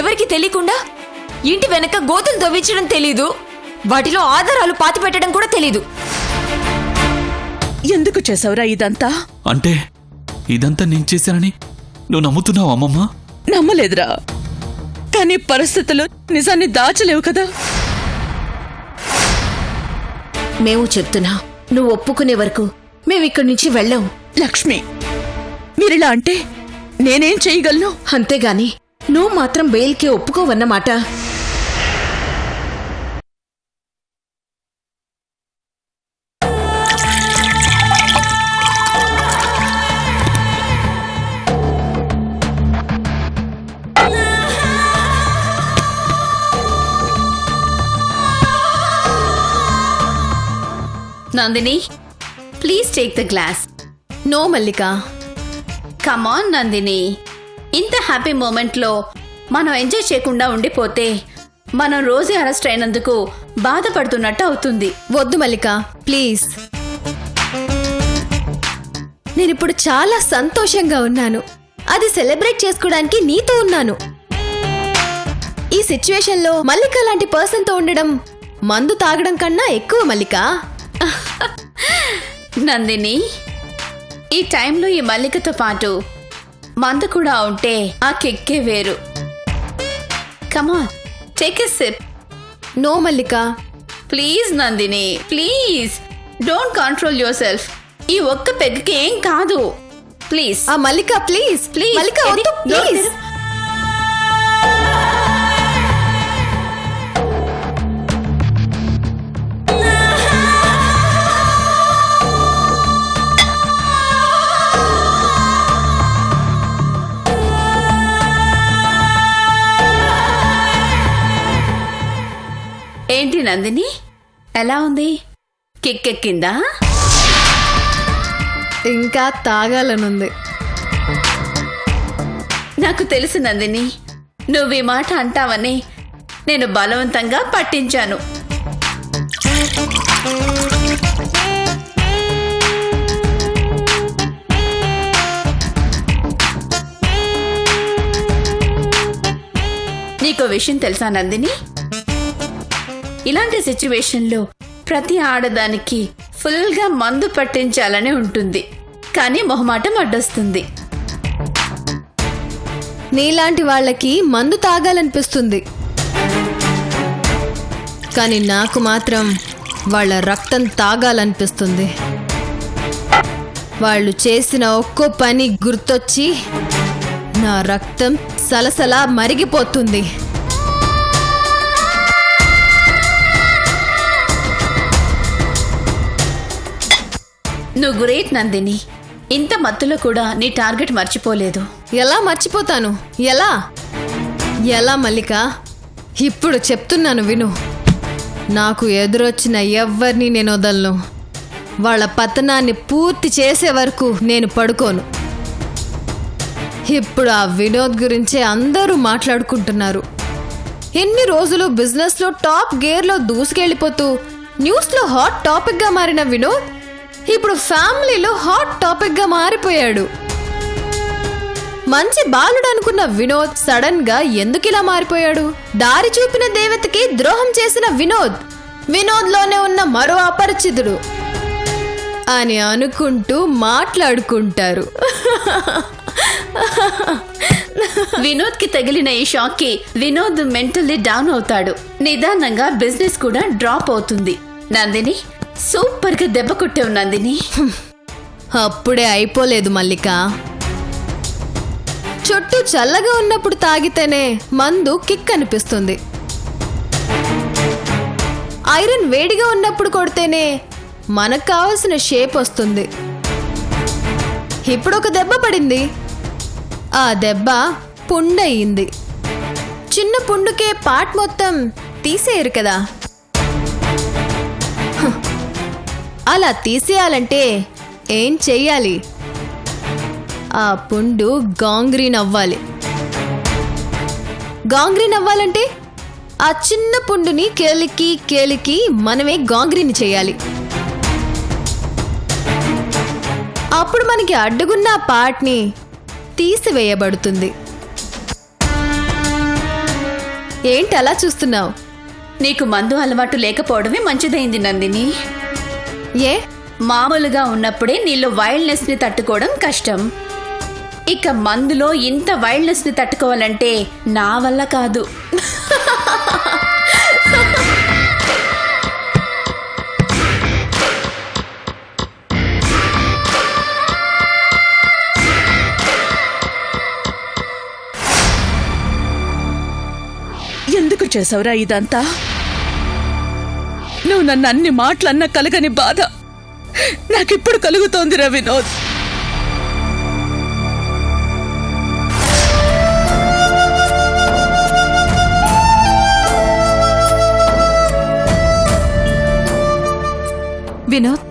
ఎవరికి తెలియకుండా ఇంటి వెనక గోతులు తవ్వించడం తెలీదు, వాటిలో ఆధారాలు పాతి పెట్టడం కూడా తెలీదు. ఎందుకు చేసావురా ఇదంతా? అంటే ఇదంతా నేను చేశానని నువ్వు నమ్ముతున్నావు అమ్మమ్మ? నమ్మలేదురా, కానీ పరిస్థితులు నిజాన్ని దాచలేవు కదా. మేము చెప్తున్నా, నువ్వు ఒప్పుకునే వరకు మేమిక్కడి నుంచి వెళ్ళాం. లక్ష్మి, మీరిలా అంటే నేనేం చేయగలను? అంతేగాని నువ్వు మాత్రం బెయిల్కి ఒప్పుకోవన్నమాట. Nandini, please take the glass. No Mallika. Come on Nandini, ఇంత హ్యాపీ మూమెంట్లో మనం ఎంజాయ్ చేయకుండా ఉండిపోతే మనం రోజే అరెస్ట్ అయినందుకు బాధపడుతున్నట్టు అవుతుంది. వద్దు మల్లిక, ప్లీజ్. నేనిప్పుడు చాలా సంతోషంగా ఉన్నాను. అది సెలబ్రేట్ చేసుకోవడానికి నీతో ఉన్నాను. ఈ సిచ్యువేషన్లో మల్లిక లాంటి పర్సన్తో ఉండడం మందు తాగడం కన్నా ఎక్కువ మల్లిక. నందిని, ఈ టైంలో ఈ మల్లికతో పాటు మందు కూడా ఉంటే ఆ కిక్కే వేరు. Come on, take a sip. No Mallika. Please Nandini, please don't control your self. ఈ ఒక్క పెగ్గుకి ఏం కాదు. ప్లీజ్. ఆ మల్లిక ప్లీజ్ ప్లీజ్ మల్లిక వద్దు ప్లీజ్. ఏంటి నందిని, ఎలా ఉంది? కిక్కెక్కిందా? ఇంకా తాగాలనుంది. నాకు తెలుసు నందిని, నువ్వు ఈ మాట అంటావని నేను బలవంతంగా పట్టించాను. నీకో విషయం తెలుసా నందిని? ఇలాంటి సిచ్యువేషన్లో ప్రతి ఆడదానికి ఫుల్గా మందు పట్టించాలని ఉంటుంది, కానీ మొహమాటం అడ్డొస్తుంది. నీలాంటి వాళ్ళకి మందు తాగాలనిపిస్తుంది, కానీ నాకు మాత్రం వాళ్ళ రక్తం తాగాలనిపిస్తుంది. వాళ్ళు చేసిన ఒక్కో పని గుర్తొచ్చి నా రక్తం సలసలా మరిగిపోతుంది. నువ్వు గ్రేట్ నందిని, ఇంత మత్తులో కూడా నీ టార్గెట్ మర్చిపోలేదు. ఎలా మర్చిపోతాను? ఎలా ఎలా మల్లిక? ఇప్పుడు చెప్తున్నాను విను. నాకు ఎదురొచ్చిన ఎవ్వరిని నేను వదలను. వాళ్ళ పతనాన్ని పూర్తి చేసే వరకు నేను పడుకోను. ఇప్పుడు ఆ వినోద్ గురించే అందరూ మాట్లాడుకుంటున్నారు. ఎన్ని రోజులు బిజినెస్లో టాప్ గేర్లో దూసుకెళ్ళిపోతూ న్యూస్లో హాట్ టాపిక్గా మారిన వినోద్ ఇప్పుడు ఫ్యామిలీలో హాట్ టాపిక్గా మారిపోయాడు. మంచి బాలుడు అనుకున్న వినోద్ సడన్ గా ఎందుకిలా మారిపోయాడు? దారి చూపిన దేవతకి ద్రోహం చేసిన వినోద్, వినోద్ లోనే ఉన్న మరో అపరిచితుడు అని అనుకుంటూ మాట్లాడుకుంటారు. వినోద్ కి తగిలిన ఈ షాక్ కి వినోద్ మెంటల్లీ డౌన్ అవుతాడు. నిదానంగా బిజినెస్ కూడా డ్రాప్ అవుతుంది. నందిని, సూపర్ గా దెబ్బ కొట్టావు నందిని. అప్పుడే అయిపోలేదు మల్లిక. చుట్టూ చల్లగా ఉన్నప్పుడు తాగితేనే మందు కిక్ అనిపిస్తుంది. ఐరన్ వేడిగా ఉన్నప్పుడు కొడితేనే మనకు కావలసిన షేప్ వస్తుంది. ఇప్పుడు ఒక దెబ్బ పడింది, ఆ దెబ్బ పుండయింది. చిన్న పుండుకే పార్ట్ మొత్తం తీసేయరు కదా. అలా తీసేయాలంటే ఏం చెయ్యాలి? ఆ పుండు గాంగ్రీన్ అవ్వాలి. గాంగ్రీన్ అవ్వాలంటే ఆ చిన్న పుండుని కేలికి కేలికి మనమే గాంగ్రీన్ చేయాలి. అప్పుడు మనకి అడ్డుగున్న పార్ట్ని తీసివేయబడుతుంది. ఏంటి అలా చూస్తున్నావు? నీకు మందు అలవాటు లేకపోవడమే మంచిదైంది నందిని. ఏ? మామూలుగా ఉన్నప్పుడే నీలో వైల్డ్నెస్ ని తట్టుకోవడం కష్టం. ఇక మందులో ఇంత వైల్డ్నెస్ ని తట్టుకోవాలంటే నా వల్ల కాదు. ఎందుకు చేసావురా ఇదంతా? నువ్వు నన్ను అన్ని మాటలన్నా కలగని బాధ నాకిప్పుడు కలుగుతోందిరా వినోద్. వినోద్,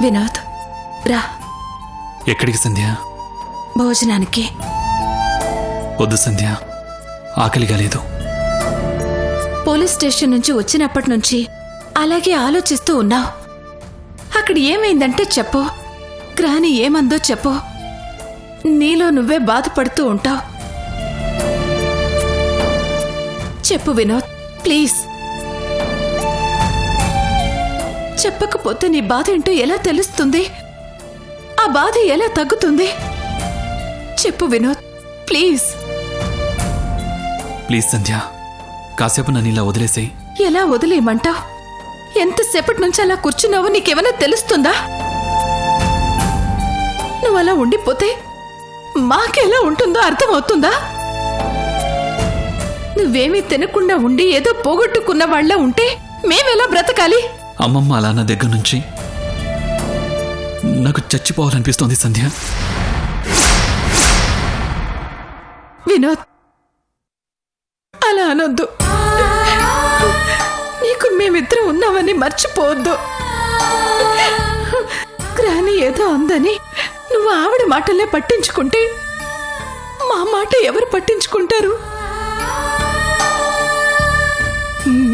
వినోద్ రా ఎక్కడికి సంధ్య? భోజనానికి. వద్దు సంధ్య, ఆకలిగా లేదు. పోలీస్ స్టేషన్ నుంచి వచ్చినప్పటి నుంచి అలాగే ఆలోచిస్తూ ఉన్నావు. అక్కడ ఏమైందంటే చెప్పు, గ్రాని ఏమందో చెప్పు. నీలో నువ్వే బాధపడుతూ ఉంటావు. చెప్పు వినోద్, ప్లీజ్. చెప్పకపోతే నీ బాధ ఏంటో ఎలా తెలుస్తుంది? ఆ బాధ ఎలా తగ్గుతుంది? చెప్పు వినోద్, ప్లీజ్. ప్లీజ్ సంధ్య, కాసేపు నన్ను ఇలా వదిలేసేయి. ఎలా వదిలేయమంటావు? ఎంతసేపటి నుంచి అలా కూర్చున్నావో నీకేమైనా తెలుస్తుందా? నువ్వు అలా ఉండిపోతే మాకెలా ఉంటుందో అర్థమవుతుందా? నువ్వేమీ తినకుండా ఉండి ఏదో పోగొట్టుకున్న వాళ్ళ ఉంటే మేమెలా బ్రతకాలి? అమ్మమ్మ అలా నా దగ్గర నుంచి నాకు చచ్చిపోవాలనిపిస్తోంది సంధ్య. వినోద్, అలా అనొద్దు. నీకు మేమిద్దరం ఉన్నామని మర్చిపోవద్దు. గ్రాని ఏదో అందని నువ్వు ఆవిడ మాటలే పట్టించుకుంటే మా మాట ఎవరు పట్టించుకుంటారు?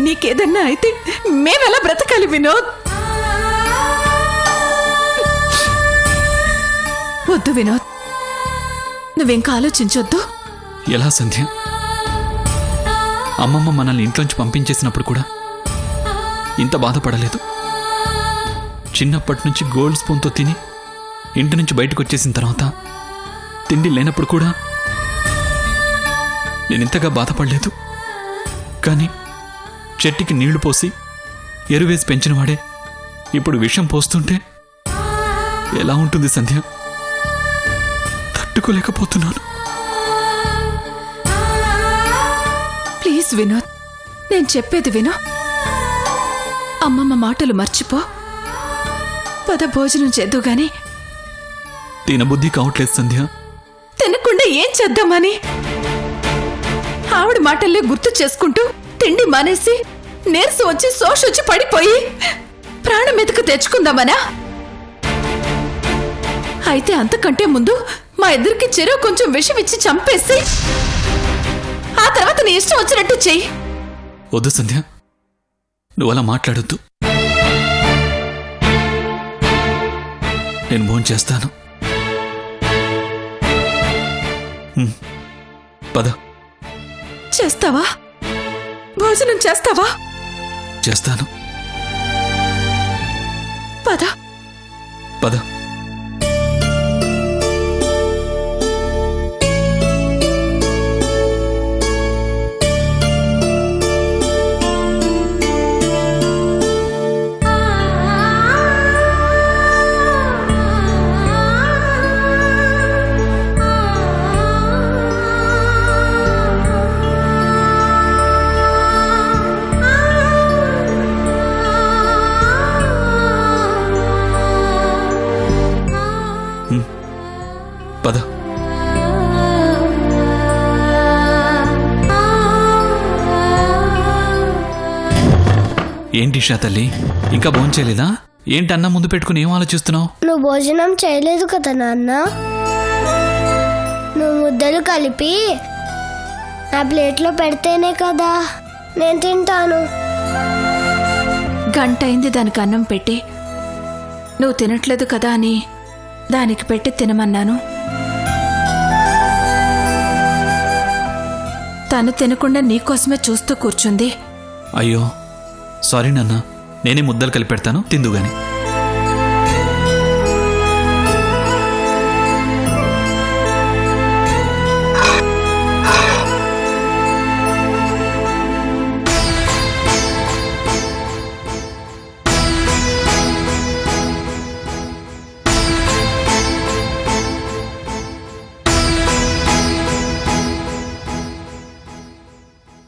నీకేదన్నా అయితే మేమెలా బ్రతకాలి వినోద్? వద్దు వినోద్, నువ్వింకా ఆలోచించొద్దు. ఎలా సంధ్య? అమ్మమ్మ మనల్ని ఇంట్లోంచి పంపించేసినప్పుడు కూడా ఇంత బాధపడలేదు. చిన్నప్పటి నుంచి గోల్డ్ స్పూన్తో తిని ఇంటి నుంచి బయటకు వచ్చేసిన తర్వాత తిండి లేనప్పుడు కూడా నేనింతగా బాధపడలేదు. కానీ చెట్టుకి నీళ్లు పోసి ఎరువేసి పెంచినవాడే ఇప్పుడు విషం పోస్తుంటే ఎలా ఉంటుంది సంధ్య? తట్టుకోలేకపోతున్నాను. ప్లీజ్ వినోద్, నేను చెప్పేది విను. అమ్మమ్మ మాటలు మర్చిపో. పద భోజనం చేద్దు గాని. తినబుద్ధి కావట్లేదు సంధ్య. తినకుండా ఏం చేద్దామని? ఆవిడ మాటల్లే గుర్తు చేసుకుంటూ తిండి మానేసి నీరసం వచ్చి శోషొచ్చి పడిపోయి ప్రాణం మీదకు తెచ్చుకుందామనా? అయితే అంతకంటే ముందు మా ఇద్దరికి చెరువు కొంచెం విషం ఇచ్చి చంపేసి ఆ తర్వాత నీ ఇష్టం వచ్చినట్టు చెయ్యి. వద్దు సంధ్య, నువ్వు అలా మాట్లాడొద్దు. నేను భోజనం చేస్తాను. పద. చేస్తావా? భోజనం చేస్తావా? చేస్తాను. పద. పద. పద. ఏంటి షా తల్లి, ఇంకా భోంచేయలేదా? ఏంటి అన్నం ముందు పెట్టుకుని ఏం ఆలోచిస్తున్నావు? నువ్వు భోజనం చేయలేదు కదా నాన్న. ముద్దలు కలిపి నా ప్లేట్లో పెడితేనే కదా నేను తింటాను. గంట అయింది దానికి అన్నం పెట్టి నువ్వు తినట్లేదు కదా అని దానికి పెట్టి తినమన్నాను. తను తినకుండా నీకోసమే చూస్తూ కూర్చుంది. అయ్యో సారీ నాన్న, నేనే ముద్దలు కలిపి పెడతాను, తిందు గాని.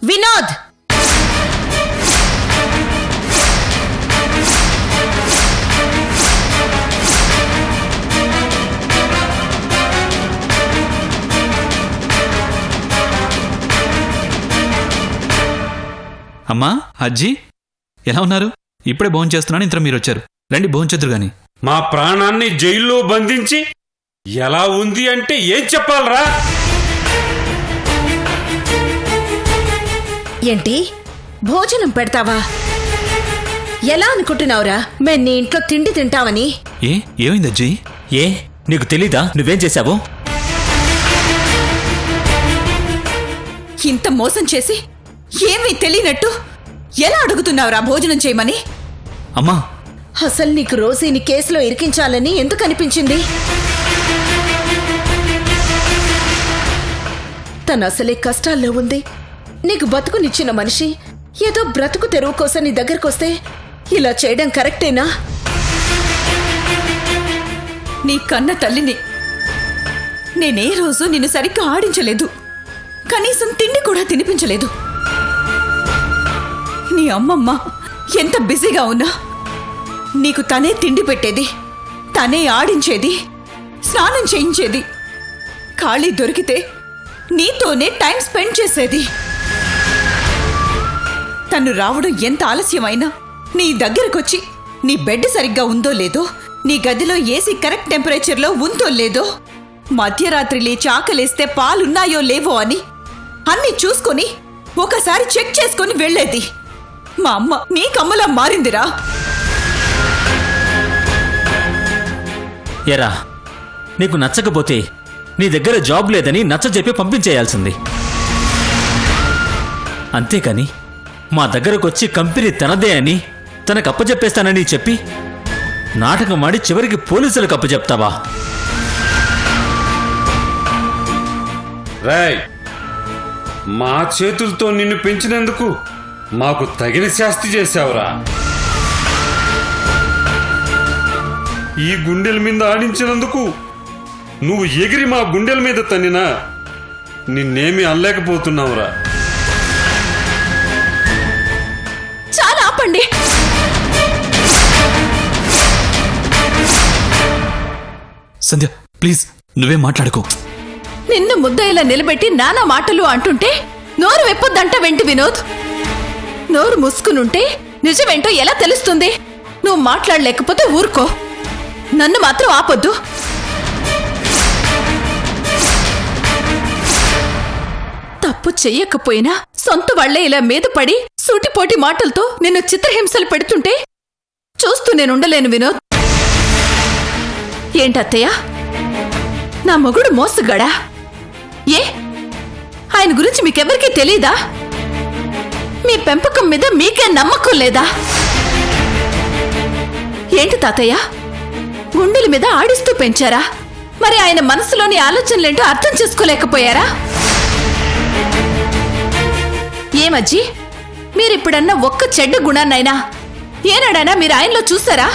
వినోద్, అమ్మా, అజ్జీ ఎలా ఉన్నారు? ఇప్పుడే భోజనం చేస్తున్నాను, ఇంత మీరు వచ్చారు. రండి భోంచెద్దురు గాని. మా ప్రాణాన్ని జైల్లో బంధించి ఎలా ఉంది అంటే ఏం చెప్పాలరా? ఏంటి భోజనం పెడతావా? ఎలా అనుకుంటున్నావురా మేము నీ ఇంట్లో తిండి తింటావని? ఏమైంది అజ్జీ? నీకు తెలీదా నువ్వేం చేశావు? ఇంత మోసం చేసి ఏమీ తెలియనట్టు ఎలా అడుగుతున్నావురా భోజనం చేయమని? అమ్మా, అసలు నీకు రోజీని కేసులో ఇరికించాలని ఎందుకు అనిపించింది? తను అసలే కష్టాల్లో ఉంది. నీకు బతుకునిచ్చిన మనిషి ఏదో బ్రతుకు తెరువు కోసం నీ దగ్గరకొస్తే ఇలా చేయడం కరెక్టేనా? నీ కన్న తల్లిని నేనే రోజు నిన్ను సరిగ్గా ఆడించలేదు, కనీసం తిండి కూడా తినిపించలేదు. నీ అమ్మమ్మ ఎంత బిజీగా ఉన్నా నీకు తనే తిండి పెట్టేది, తనే ఆడించేది, స్నానం చేయించేది. ఖాళీ దొరికితే నీతోనే టైం స్పెండ్ చేసేది. తను రావడం ఎంత ఆలస్యమైనా నీ దగ్గరకొచ్చి నీ బెడ్ సరిగ్గా ఉందో లేదో, నీ గదిలో ఏసీ కరెక్ట్ టెంపరేచర్లో ఉందో లేదో, మధ్యరాత్రి లేచి ఆకలేస్తే పాలున్నాయో లేవో అని అన్నీ చూసుకొని ఒకసారి చెక్ చేసుకొని వెళ్ళేది. మా అమ్మ నీకమ్మలా మారిందిరా. ఎరా, నీకు నచ్చకపోతే నీ దగ్గర జాబ్ లేదని నచ్చజెప్పి పంపించేయాల్సింది. అంతేకాని మా దగ్గరకొచ్చి కంపెనీ తనదే అని తనకు అప్పచెప్పేస్తానని చెప్పి నాటకం ఆడి చివరికి పోలీసులకు అప్పచెప్తావా? రేయ్, మా చేతులతో నిన్ను పెంచినందుకు మాకు తగిన శాస్తి చేశావురా. ఈ గుండెల మీద ఆడించినందుకు నువ్వు ఎగిరి మా గుండెల మీద తన్నినా నిన్నేమీ అనలేకపోతున్నావురా. చాలా ఆపండి. సంధ్య ప్లీజ్ నువ్వే మాట్లాడుకో. నిన్ను ముద్దయిలా నిలబెట్టి నానా మాటలు అంటుంటే నోరు వెప్పొద్దంట వెంటి వినోద్. నోరు మూసుకునుంటే నిజమేంటో ఎలా తెలుస్తుంది? నువ్వు మాట్లాడలేకపోతే ఊరుకో, నన్ను మాత్రం ఆపొద్దు. తప్పు చెయ్యకపోయినా సొంత వాళ్లే ఇలా మీద పడి సూటిపోటి మాటలతో నిన్ను చిత్రహింసలు పెడుతుంటే చూస్తూ నేనుండలేను వినోద్. ఏంటత్తయ్య, నా మొగుడు మోసగాడా? ఆయన గురించి మీకెవరికీ తెలీదా? మీ పెంపకం మీద మీకే నమ్మకం లేదా? ఏంటి తాతయ్య, గుండెల మీద ఆడిస్తూ పెంచారా? మరి ఆయన మనసులోని ఆలోచనలేంటో అర్థం చేసుకోలేకపోయారా? ఏమజ్జి, మీరిప్పుడన్నా ఒక్క చెడ్డ గుణాన్నైనా ఏనాడైనా మీరు ఆయనలో చూసారా?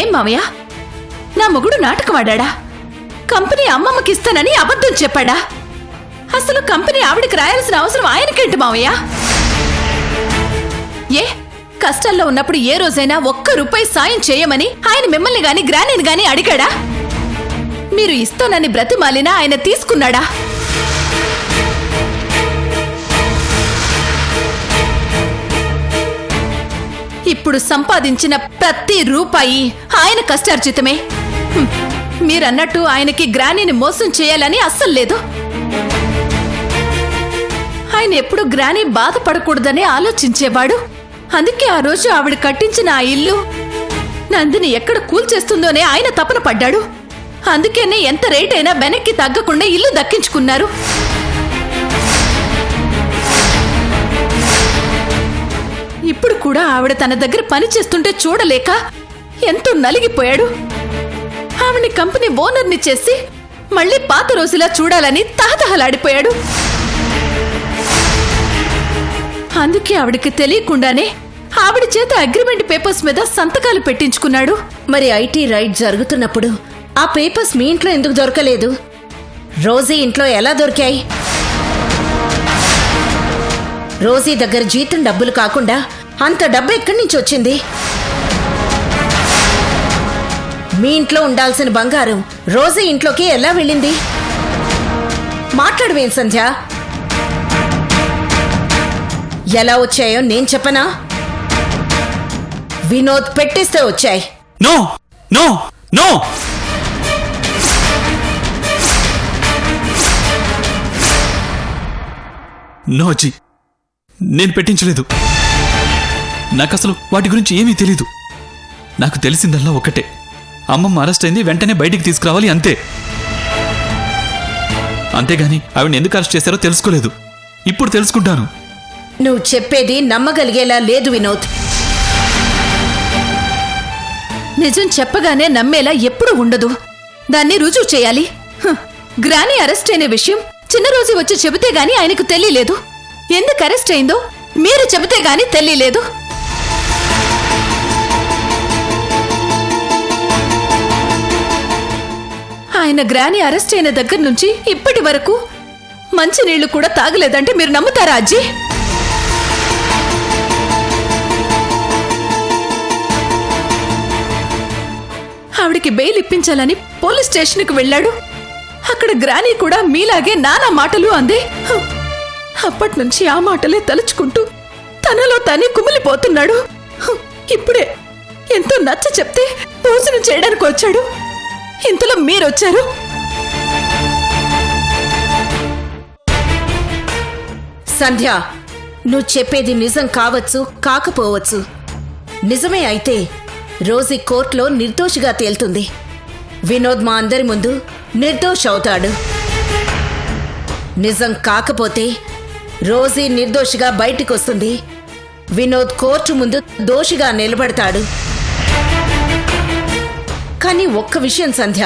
ఏం మావయ్య, నా మొగుడు నాటకం ఆడా? కంపెనీ అమ్మమ్మకిస్తానని అబద్ధం చెప్పాడా? అసలు కంపెనీ ఆవిడికి రాయాల్సిన అవసరం ఆయనకేంటి మావయ్య? కష్టాల్లో ఉన్నప్పుడు ఏ రోజైనా ₹1 సాయం చేయమని ఆయన మిమ్మల్ని గాని గ్రానీని గాని అడిగాడా? మీరు ఇస్తానని బ్రతిమాలినా ఆయన తీసుకున్నాడా? ఇప్పుడు సంపాదించిన ప్రతి రూపాయి ఆయన కష్టార్జితమే. మీరన్నట్టు ఆయనకి గ్రానీని మోసం చేయాలని అస్సలు లేదు. ఆయన ఎప్పుడు గ్రానీ బాధపడకూడదని ఆలోచించేవాడు. అందుకే ఆ రోజు ఆవిడ కట్టించిన ఆ ఇల్లు నందిని ఎక్కడ కూల్చేస్తుందోనే ఆయన తపన పడ్డాడు. అందుకేనే ఎంత రేట్ అయినా వెనక్కి తగ్గకుండా ఇల్లు దక్కించుకున్నారు. ఇప్పుడు కూడా ఆవిడ తన దగ్గర పని చేస్తుంటే చూడలేక ఎంతో నలిగిపోయాడు. ఆవిడ్ని కంపెనీ ఓనర్ని చేసి మళ్ళీ పాత రోజులా చూడాలని తహతహలాడిపోయాడు. అందుకే ఆవిడికి తెలియకుండానే ఆవిడ చేత అగ్రిమెంట్ పేపర్స్ మీద సంతకాలు పెట్టించుకున్నాడు. మరి ఐటీ రైడ్ జరుగుతున్నప్పుడు ఆ పేపర్స్ మీ ఇంట్లో ఎందుకు దొరకలేదు? రోజీ ఇంట్లో ఎలా దొరికాయి? రోజీ దగ్గర జీతం డబ్బులు కాకుండా అంత డబ్బు ఎక్కడి నుంచి వచ్చింది? మీ ఇంట్లో ఉండాల్సిన బంగారం రోజీ ఇంట్లోకి ఎలా వెళ్ళింది? మాట్లాడవేం సంధ్య? ఎలా వచ్చాయో నేను చెప్పనా? వినోద్ పెట్టిస్తే వచ్చాయి. నో నో నో నో జీ, నేను పెట్టించలేదు. నాకు అసలు వాటి గురించి ఏమీ తెలీదు. నాకు తెలిసిందల్లా ఒకటే, అమ్మమ్మ అరెస్ట్ అయింది, వెంటనే బయటికి తీసుకురావాలి, అంతే. అంతేగాని ఆవిడని ఎందుకు అరెస్ట్ చేశారో తెలుసుకోలేదు. ఇప్పుడు తెలుసుకుంటాను. నువ్వు చెప్పేది నమ్మగలిగేలా లేదు వినోద్. నిజం చెప్పగానే నమ్మేలా ఎప్పుడూ ఉండదు. దాన్ని రుజువు చేయాలి. గ్రానీ అరెస్ట్ అయిన విషయం చిన్న రోజు వచ్చి చెబితే గాని ఆయనకు తెలియలేదు. ఎందుకు అరెస్ట్ అయిందో మీరు చెబితే గాని తెలియలేదు. ఆయన గ్రానీ అరెస్ట్ అయిన దగ్గర నుంచి ఇప్పటి వరకు మంచినీళ్లు కూడా తాగలేదంటే మీరు నమ్ముతారా అజ్జీ? ఆవిడికి బెయిల్ ఇప్పించాలని పోలీస్ స్టేషన్కి వెళ్ళాడు. అక్కడ గ్రానీ కూడా మీలాగే నానా మాటలు అంది. అప్పటి నుంచి ఆ మాటలే తలుచుకుంటూ తనలో తనే కుమిలిపోతున్నాడు. ఇప్పుడే ఎంతో నచ్చ చెప్తే భోజనం చేయడానికి వచ్చాడు. ఇంతలో మీరొచ్చారు. సంధ్య, నువ్వు చెప్పేది నిజం కావచ్చు, కాకపోవచ్చు. నిజమే అయితే రోజీ కోర్టులో నిర్దోషిగా తేలుతుంది. వినోద్ మా అందరి ముందు నిర్దోష అవుతాడు. నిజం కాకపోతే రోజీ నిర్దోషిగా బయటికి వస్తుంది. వినోద్ కోర్టు ముందు దోషిగా నిలబడతాడు. కానీ ఒక్క విషయం సంధ్య,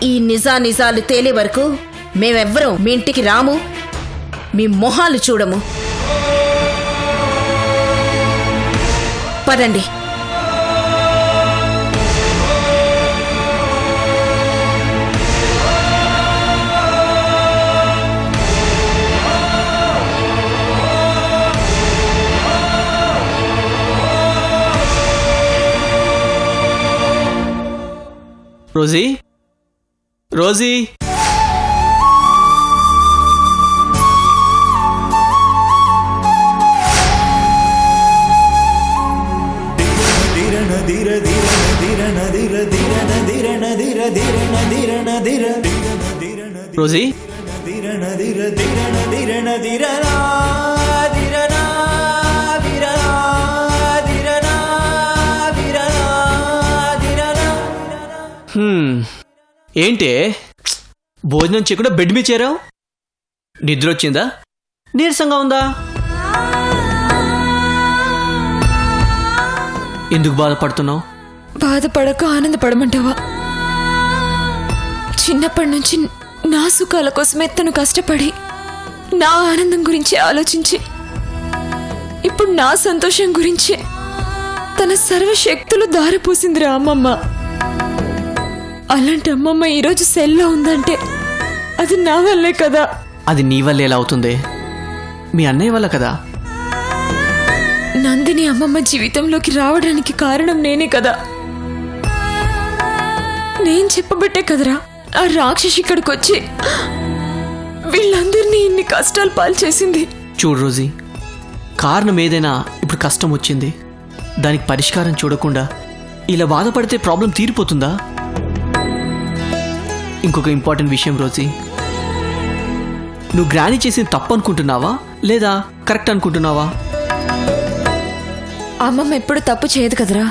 ఈ నిజాలు తేలే వరకు మేమెవ్వరం మీ ఇంటికి రాము, మీ మొహాలు చూడము. పదండి. రోజీ, రోజీ, రోజీ, ఏంటే భోజనం చేయకుండా బెడ్ మీద చేరావు? నిద్ర వచ్చిందా? నీరసంగా ఉందా? ఎందుకు బాధపడుతున్నావు? బాధపడక ఆనందపడమంటావా? చిన్నప్పటి నుంచి నా సుఖాల కోసమే తను కష్టపడి నా ఆనందం గురించి ఆలోచించి ఇప్పుడు నా సంతోషం గురించి తన సర్వశక్తులు దారిపోసిందిరా అమ్మమ్మ. అలాంటి అమ్మమ్మ ఈరోజు సెల్లో ఉందంటే అది నా వల్లే కదా. అది నీ వల్ల ఎలా అవుతుంది? మీ అన్నయ్య వల్ల కదా. నందిని అమ్మమ్మ జీవితంలోకి రావడానికి కారణం నేనే కదా. నేను చెప్పబట్టే కదరా ఆ రాక్షసి ఇక్కడికి వచ్చి వీళ్ళందరినీ ఇన్ని కష్టాలు పాలు చేసింది. చూడు రోజీ, కారణం ఏదైనా ఇప్పుడు కష్టం వచ్చింది, దానికి పరిష్కారం చూడకుండా ఇలా బాధపడితే ప్రాబ్లం తీరిపోతుందా? ఇంకొక ఇంపార్టెంట్ విషయం రోజీ, నువ్వు గ్రాని చేసింది తప్పు అనుకుంటున్నావా లేదా కరెక్ట్ అనుకుంటున్నావా? అమ్మమ్మ ఎప్పుడు తప్పు చేయదు కదరా.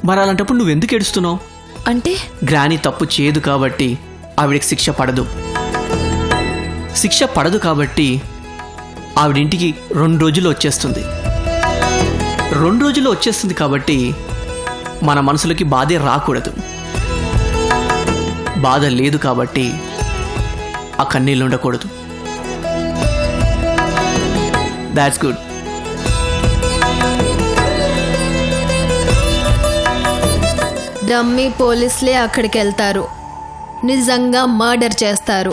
మరి అలాంటప్పుడు నువ్వు ఎందుకు ఏడుస్తున్నావు? అంటే గ్రాని తప్పు చేయదు కాబట్టి ఆవిడకి శిక్ష పడదు. శిక్ష పడదు కాబట్టి ఆవిడింటికి 2 రోజుల్లో వచ్చేస్తుంది. 2 రోజుల్లో వచ్చేస్తుంది కాబట్టి మన మనసులకి బాధే రాకూడదు. బాధ లేదు కాబట్టి ఆ కన్నీళ్ళు ఉండకూడదు. That's good. డమ్మీ పోలీసులే అక్కడికి వెళ్తారు, నిజంగా మర్డర్ చేస్తారు.